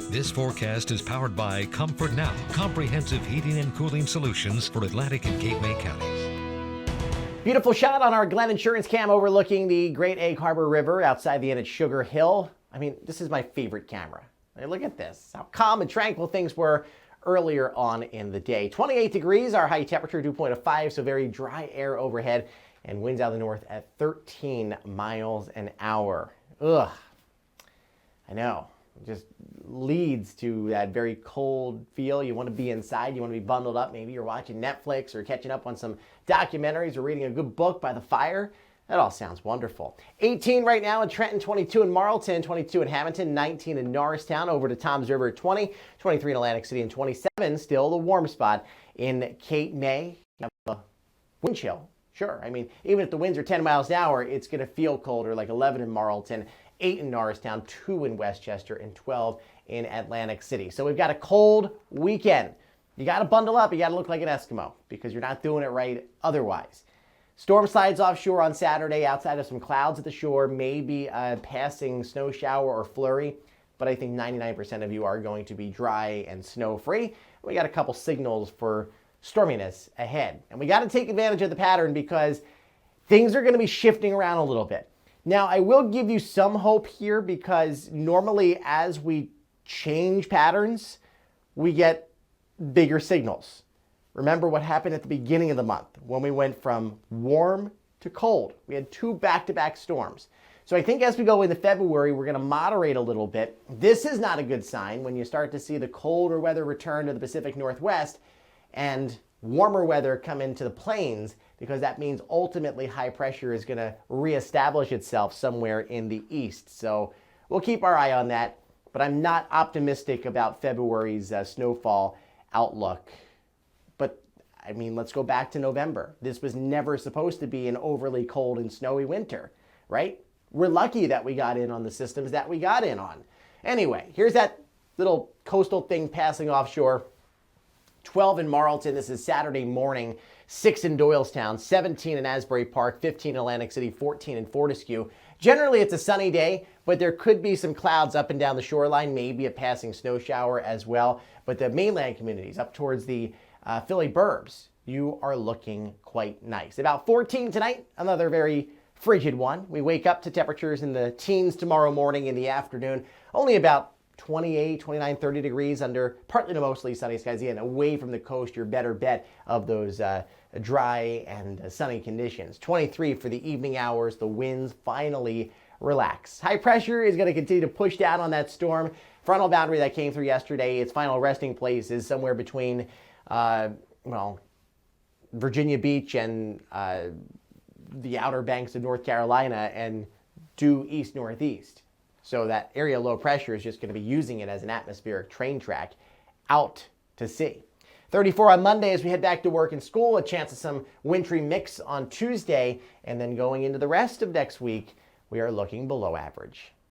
This forecast is powered by Comfort Now, comprehensive heating and cooling solutions for Atlantic and Cape May counties. Beautiful shot on our Glen Insurance Cam overlooking the Great Egg Harbor River outside the inn at Sugar Hill. I mean, this is my favorite camera. I mean, look at this, how calm and tranquil things were earlier on in the day. 28 degrees, our high temperature, dew point of 5, so very dry air overhead, and winds out of the north at 13 miles an hour. Ugh, I know. Just leads to that very cold feel. You want to be inside, you want to be bundled up. Maybe you're watching Netflix or catching up on some documentaries or reading a good book by the fire. That all sounds wonderful. 18 right now in Trenton, 22 in Marlton, 22 in Hamilton, 19 in Norristown, over to Toms River at 20, 23 in Atlantic City, and 27, still the warm spot in Cape May. You have a wind chill, sure. I mean, even if the winds are 10 miles an hour, it's going to feel colder, like 11 in Marlton, 8 in Norristown, 2 in Westchester, and 12 in Atlantic City. So we've got a cold weekend. You got to bundle up. You got to look like an Eskimo because you're not doing it right otherwise. Storm slides offshore on Saturday outside of some clouds at the shore, maybe a passing snow shower or flurry, but I think 99% of you are going to be dry and snow-free. We got a couple signals for storminess ahead. And we got to take advantage of the pattern because things are going to be shifting around a little bit. Now, I will give you some hope here because normally as we change patterns, we get bigger signals. Remember what happened at the beginning of the month when we went from warm to cold. We had 2 back-to-back storms. So I think as we go into February, we're going to moderate a little bit. This is not a good sign when you start to see the colder weather return to the Pacific Northwest and warmer weather come into the plains, because that means ultimately high pressure is going to reestablish itself somewhere in the east. So we'll keep our eye on that, but I'm not optimistic about February's snowfall outlook. But I mean, let's go back to November. This was never supposed to be an overly cold and snowy winter, right? We're lucky that we got in on the systems that we got in on. Anyway, here's that little coastal thing passing offshore. 12 in Marlton, this is Saturday morning, 6 in Doylestown, 17 in Asbury Park, 15 in Atlantic City, 14 in Fortescue. Generally, it's a sunny day, but there could be some clouds up and down the shoreline, maybe a passing snow shower as well. But the mainland communities up towards the Philly burbs, you are looking quite nice. About 14 tonight, another very frigid one. We wake up to temperatures in the teens tomorrow morning, in the afternoon, only about 28, 29, 30 degrees under partly to mostly sunny skies. Again, away from the coast, your better bet of those dry and sunny conditions. 23 for the evening hours. The winds finally relax. High pressure is going to continue to push down on that storm. Frontal boundary that came through yesterday, its final resting place is somewhere between, Virginia Beach and the Outer Banks of North Carolina and due east-northeast. So that area low pressure is just going to be using it as an atmospheric train track out to sea. 34 on Monday as we head back to work and school, a chance of some wintry mix on Tuesday, and then going into the rest of next week, we are looking below average.